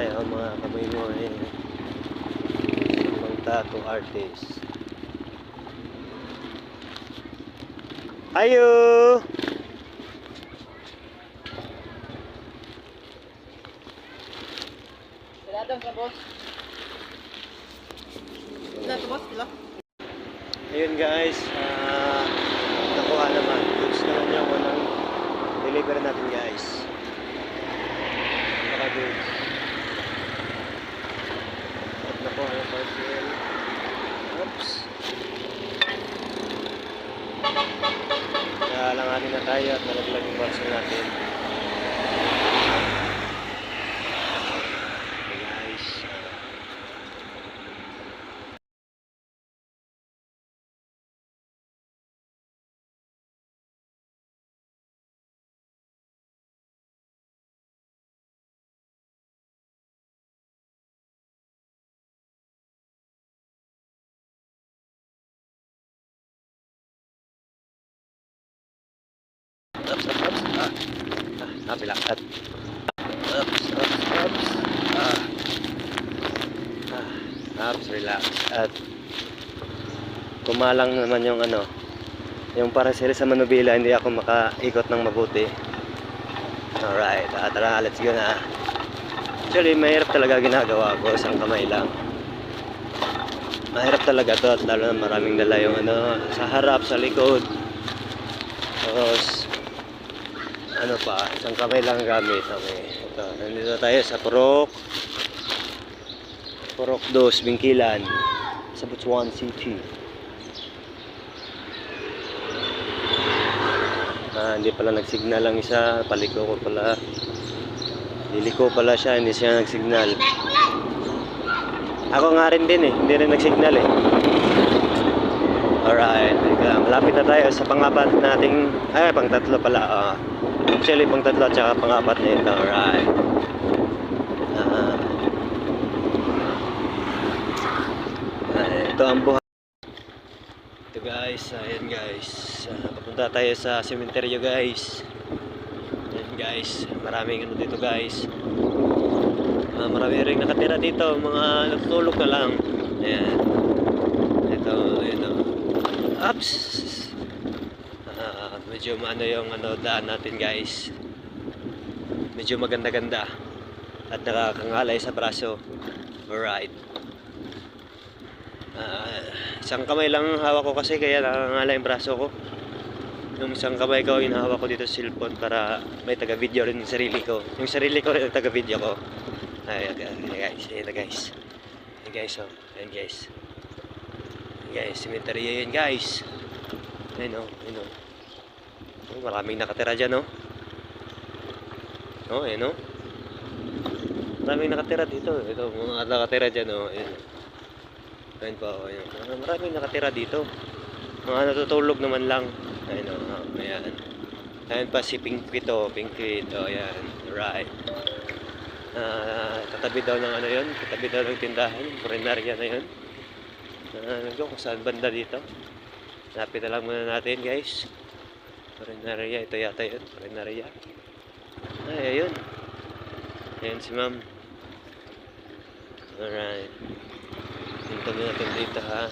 tayo mga kamoy-moy. Mga tattoo artist. Ayo! Siladong ka, boss. Sila to, boss? Sila? Ayun guys, nakuha naman. Goods naman yung unang deliver natin guys. Baka goods. At nakuha na parcel. Oops. Nalanganin na tayo at nalaglag yung parcel natin. Okay guys. Napilakat. Relax. At kumalang naman yung yung parcel sa Manubila, hindi ako makaikot ng mabuti. Alright, tara, let's go na. Actually, mahirap talaga ginagawa ko, isang kamay lang. Mahirap talaga to, at lalo na maraming dala yung sa harap, sa likod. Tapos isang kamay lang gamit. Okay, ito, nandito tayo sa Purok 2, Bingkilan, sa Butuan City. Hindi pala nagsignal ang isa, paliko ko pala. Liliko pala siya, hindi siya nagsignal. Ako nga rin din hindi rin nagsignal Alright, malapit na tayo sa pangapat nating, pang-tatlo pala. Actually, pang-tatlo at saka pang-apat na ito. Alright. Ito ang buhay. Ito guys, ayan guys. Papunta tayo sa sementeryo guys. Ayan guys, maraming dito guys. Marami rin nakatira dito, mga natutulog na lang. Ayan. Ito, Ups! Medyo yung daan natin guys. Medyo maganda-ganda. At nakakangalay sa braso. Alright. Isang kamay lang hawak ko kasi kaya nakangalay yung braso ko. Yung isang kamay ko hinahawak ko dito sa cellphone para may taga-video rin yung sarili ko. Yung sarili ko rin yung taga-video ko. Ayan guys, ayan guys. Ayan guys, ayan guys. Ayan guys, cemetery yan guys. Ayan maraming nakatira dyan ayan maraming nakatira dito. Ito, mga nakatira dyan ayan. Ayan po, ayan. Maraming nakatira dito. Mga natutulog naman lang. Ayan ayan. Ayan pa si Pinkfit ayan. Right. Katabi daw ng yun, katabi daw ng tindahan, Forenarya na yun. Kung saan banda dito. Napit na lang muna natin guys. Forenarya, ito yata yun, Forenarya. Ayun. Ayan si ma'am. Alright. Tingnan natin dito ha.